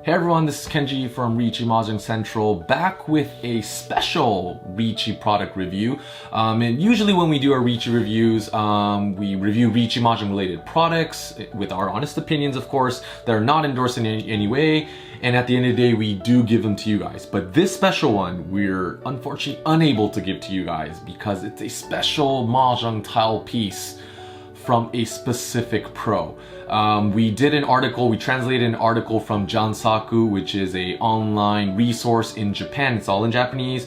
Hey everyone, this is Kenji from Riichi Mahjong Central, back with a special Riichi product review. And usually when we do our Riichi reviews, we review Riichi Mahjong related products with our honest opinions, of course. They're not endorsed in any way, and at the end of the day, we do give them to you guys. But this special one, we're unfortunately unable to give to you guys because it's a special Mahjong tile piece from a specific pro. We did an article, we translated an article from Jansaku, which is a online resource in Japan. It's all in Japanese.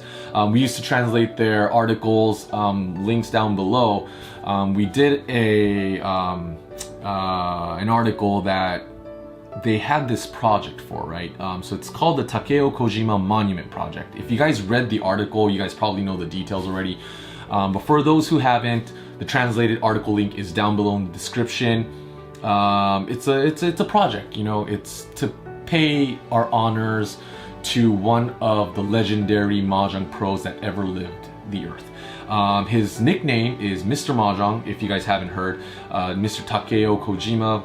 We used to translate their articles, links down below. We did an article that they had this project for, right? So it's called the Takeo Kojima Monument Project. If you guys read the article, you guys probably know the details already. But for those who haven't, the translated article link is down below in the description. It's a project, you know, it's to pay our honors to one of the legendary Mahjong pros that ever lived the earth. His nickname is Mr. Mahjong, if you guys haven't heard. Mr. Takeo Kojima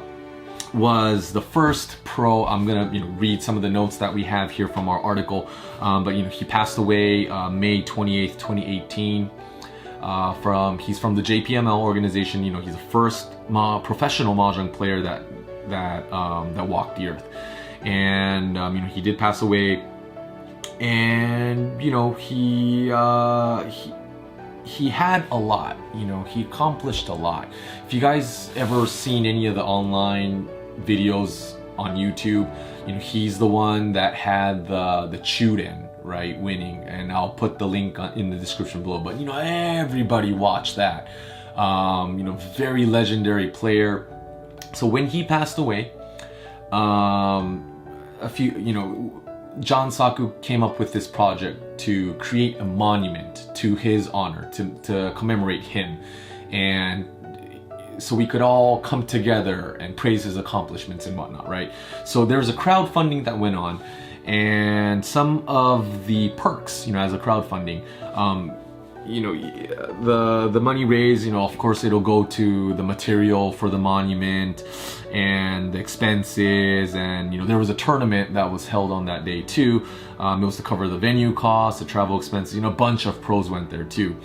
was the first pro. I'm gonna read some of the notes that we have here from our article, but he passed away May 28th, 2018. He's from the JPML organization. He's the first professional Mahjong player that walked the earth, and he did pass away, and he had a lot. He accomplished a lot. If you guys ever seen any of the online videos on YouTube, he's the one that had the Chun, right, winning, and I'll put the link in the description below. But everybody watched that. Very legendary player. So when he passed away, Jansaku came up with this project to create a monument to his honor, to commemorate him, and so we could all come together and praise his accomplishments and whatnot, right? So there was a crowdfunding that went on, and some of the perks, as a crowdfunding, the money raised, of course it'll go to the material for the monument and the expenses, and there was a tournament that was held on that day too. It was to cover the venue costs, the travel expenses. A bunch of pros went there too.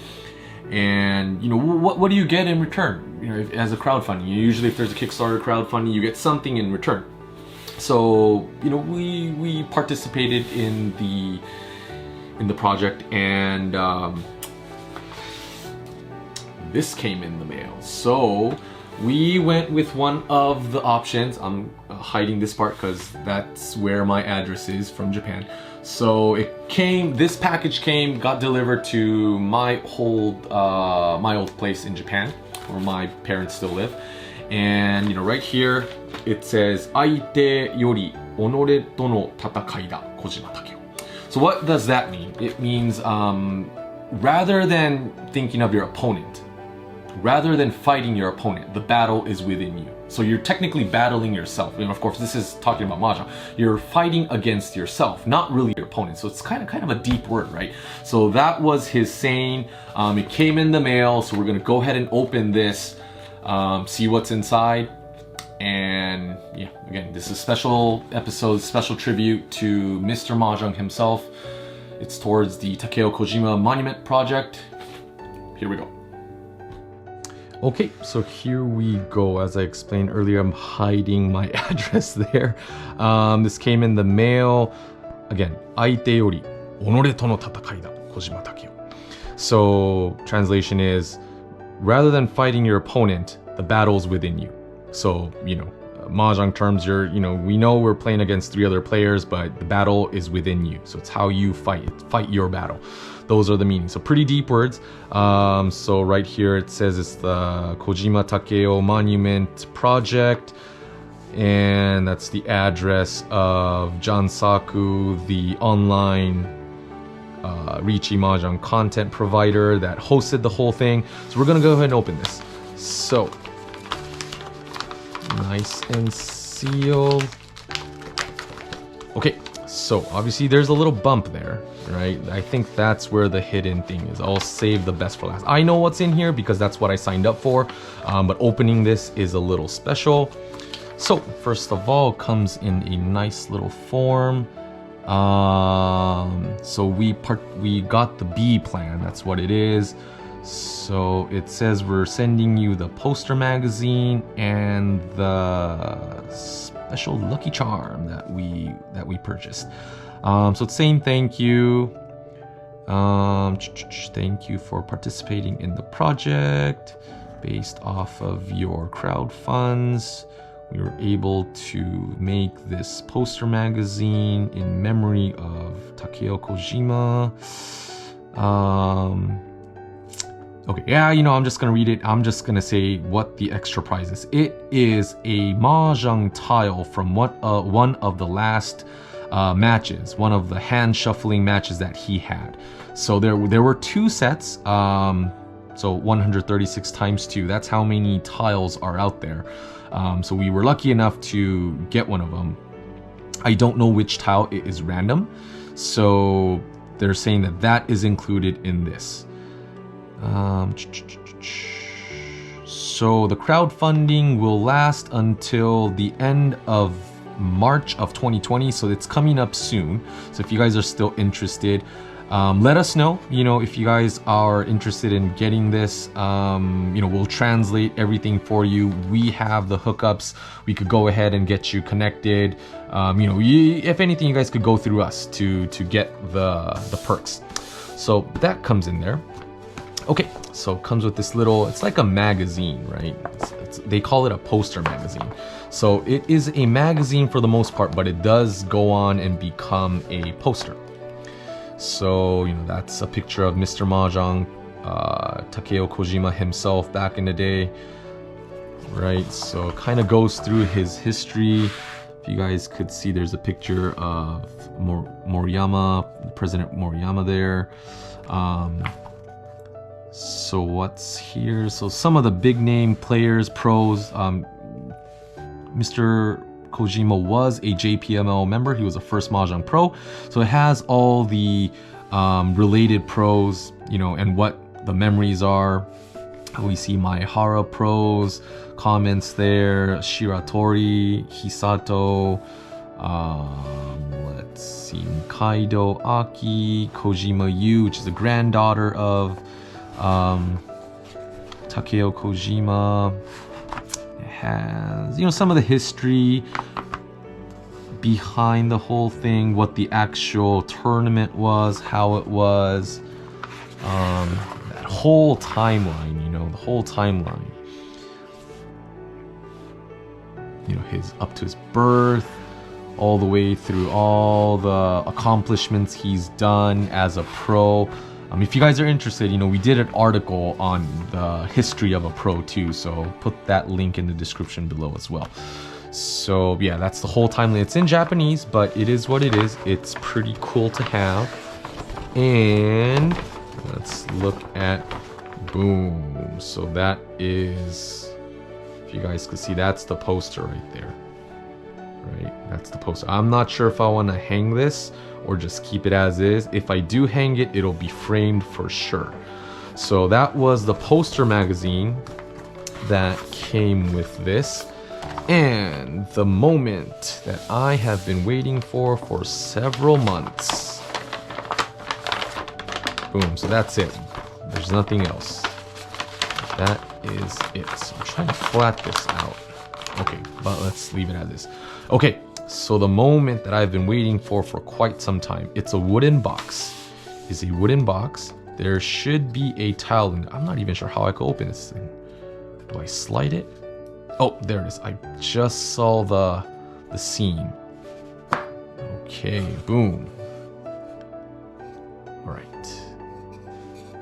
And what do you get in return? As a crowdfunding, usually if there's a Kickstarter crowdfunding, you get something in return. So we participated in the project, and this came in the mail. So we went with one of the options. I'm hiding this part because that's where my address is from Japan. So this package got delivered to my old place in Japan, where my parents still live. And right here it says "Aite yori onore to no tatakai da, Kojima Takeo." So what does that mean? It means rather than thinking of your opponent, rather than fighting your opponent, the battle is within you. So you're technically battling yourself. And of course, this is talking about Mahjong. You're fighting against yourself, not really your opponent. So it's kind of a deep word, right? So that was his saying. It came in the mail, so we're gonna go ahead and open this, see what's inside. And yeah, again, this is a special episode, special tribute to Mr. Mahjong himself. It's towards the Takeo Kojima Monument Project. Here we go. Okay, so here we go. As I explained earlier, I'm hiding my address there. This came in the mail. Again, Aite yori onore to no tatakai da, Kojima Takeo. So translation is, rather than fighting your opponent, the battle's within you. So, Mahjong terms, we know we're playing against 3 other players, but the battle is within you. So it's how you fight your battle. Those are the meanings. So pretty deep words. So right here it says it's the Kojima Takeo Monument Project, and that's the address of Jansaku, the online Riichi Mahjong content provider that hosted the whole thing. So we're gonna go ahead and open this. So nice and sealed. Okay, so obviously there's a little bump there, right? I think that's where the hidden thing is. I'll save the best for last. I know what's in here because that's what I signed up for, but opening this is a little special. So first of all, comes in a nice little form. So we got the B plan. That's what it is. So it says we're sending you the poster magazine and the special lucky charm that we purchased. So it's saying thank you. Thank you for participating in the project. Based off of your crowd funds, we were able to make this poster magazine in memory of Takeo Kojima. Okay, yeah, I'm just gonna read it. I'm just gonna say what the extra prize is. It is a Mahjong tile from one of the last matches, one of the hand shuffling matches that he had. So there were 2 sets. So 136 times 2. That's how many tiles are out there. So we were lucky enough to get one of them. I don't know which tile. It is random. So they're saying that is included in this. So the crowdfunding will last until the end of March of 2020. So it's coming up soon. So if you guys are still interested, let us know, if you guys are interested in getting this. We'll translate everything for you. We have the hookups. We could go ahead and get you connected. If anything, you guys could go through us to get the perks. So that comes in there. Okay, so it comes with this little, it's like a magazine, right? They call it a poster magazine. So it is a magazine for the most part, but it does go on and become a poster. So, that's a picture of Mr. Mahjong, Takeo Kojima himself back in the day, right? So it kind of goes through his history. If you guys could see, there's a picture of Moriyama, President Moriyama there. So what's here? So some of the big name players, pros. Mr. Kojima was a JPML member. He was a first Mahjong pro. So it has all the related pros, and what the memories are. We see Maehara pros, comments there, Shiratori, Hisato, let's see, Kaido Aki, Kojima Yu, which is the granddaughter of Takeo Kojima. It has, some of the history behind the whole thing, what the actual tournament was, how it was, that whole timeline, the whole timeline. His up to his birth, all the way through all the accomplishments he's done as a pro. If you guys are interested, we did an article on the history of a pro too, so put that link in the description below as well. So yeah, that's the whole timeline. It's in Japanese, but it is what it is. It's pretty cool to have. And let's look at, boom. So that is, if you guys could see, that's the poster right there. Right, that's the poster. I'm not sure if I want to hang this or just keep it as is. If I do hang it, it'll be framed for sure. So that was the poster magazine that came with this. And the moment that I have been waiting for several months. Boom, so that's it. There's nothing else. That is it. So I'm trying to flat this out. Okay, but let's leave it as is. Okay, so the moment that I've been waiting for quite some time. It's a wooden box. It's a wooden box. There should be a tile in it. I'm not even sure how I could open this thing. Do I slide it? Oh, there it is. I just saw the seam. Okay, boom. All right.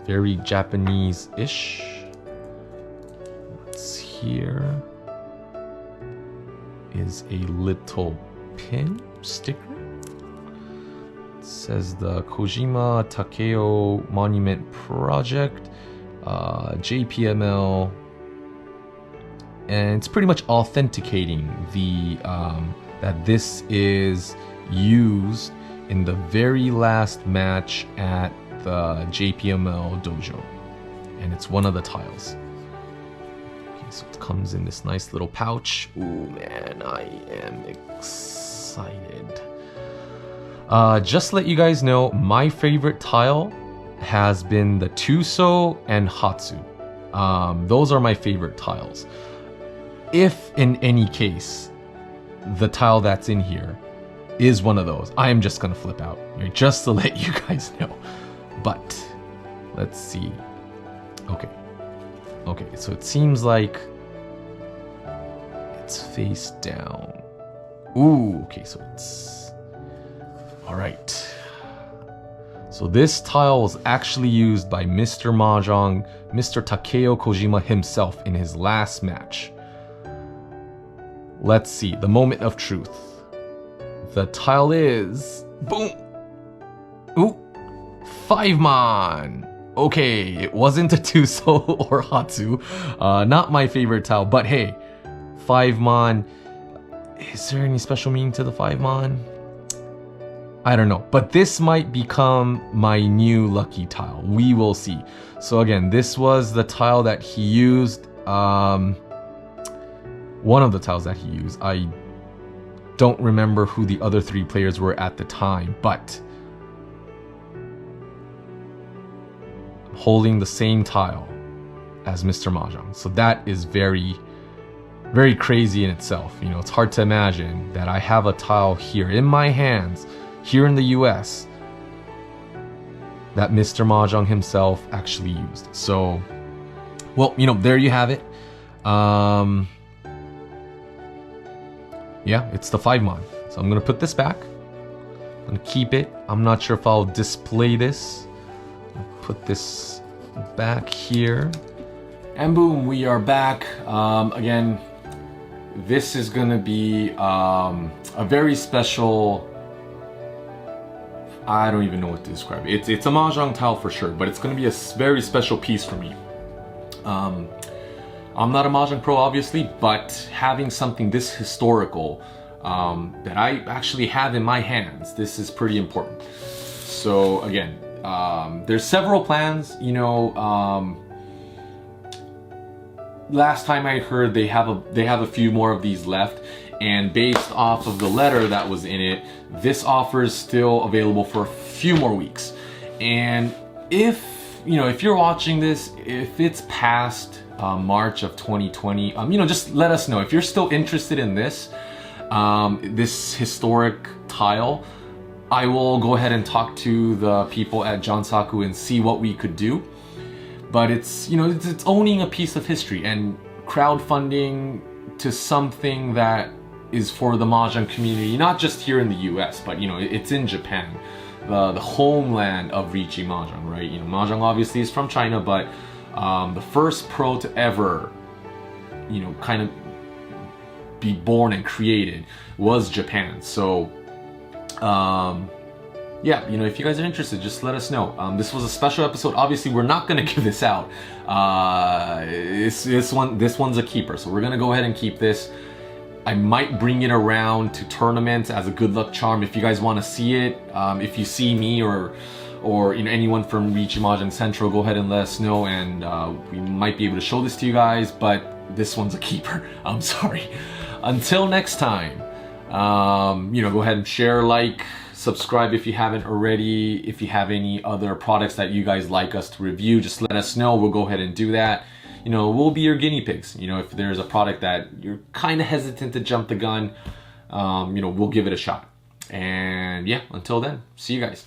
Very Japanese-ish. What's here? Is a little pin sticker. It says the Kojima Takeo Monument Project, JPML, and it's pretty much authenticating the that this is used in the very last match at the JPML dojo, and it's one of the tiles. so it comes in this nice little pouch. Ooh, man, I am excited. Just to let you guys know, my favorite tile has been the Tuso and Hatsu. Those are my favorite tiles. If in any case, the tile that's in here is one of those, I am just gonna flip out, just to let you guys know. But let's see. Okay, so it seems like it's face down. Ooh, okay, so it's all right. So this tile was actually used by Mr. Mahjong, Mr. Takeo Kojima himself in his last match. Let's see, the moment of truth. The tile is, boom, ooh, 5-mon. Okay, it wasn't a Tuso or Hatsu. Not my favorite tile, but hey, 5-mon. Is there any special meaning to the 5-mon? I don't know, but this might become my new lucky tile. We will see. So again, this was the tile that he used. One of the tiles that he used. I don't remember who the other 3 players were at the time, but I'm holding the same tile as Mr. Mahjong. So that is very, very crazy in itself. You know, it's hard to imagine that I have a tile here in my hands, here in the US, that Mr. Mahjong himself actually used. So, well, you know, there you have it. Yeah, it's the 5-mon. So I'm gonna put this back. I'm gonna keep it. I'm not sure if I'll display this. Put this back here. And boom, we are back. Again, this is gonna be a very special, I don't even know what to describe it. It's a Mahjong tile for sure, but it's gonna be a very special piece for me. I'm not a Mahjong pro, obviously, but having something this historical that I actually have in my hands, this is pretty important. So again, there's several plans. You know, last time I heard they have a few more of these left, and based off of the letter that was in it, this offer is still available for a few more weeks. And if you know, if you're watching this, if it's past March of 2020, you know, just let us know if you're still interested in this this historic tile. I will go ahead and talk to the people at Jansaku and see what we could do. But it's, you know, it's owning a piece of history and crowdfunding to something that is for the Mahjong community, not just here in the US, but you know, it's in Japan, the homeland of Riichi Mahjong, right? You know, Mahjong obviously is from China, but the first pro to ever, you know, kind of be born and created was Japan. So yeah, you know, if you guys are interested, just let us know. This was a special episode. Obviously, we're not gonna give this out. This one's a keeper, so we're gonna go ahead and keep this. I might bring it around to tournaments as a good luck charm if you guys want to see it. If you see me or you know, anyone from Riichi Mahjong Central, go ahead and let us know, and we might be able to show this to you guys. But this one's a keeper. I'm sorry. Until next time, you know, go ahead and share, like, subscribe if you haven't already. If you have any other products that you guys like us to review, just let us know. We'll go ahead and do that. You know, we'll be your guinea pigs. You know, if there's a product that you're kind of hesitant to jump the gun, you know, we'll give it a shot. And yeah, until then, see you guys.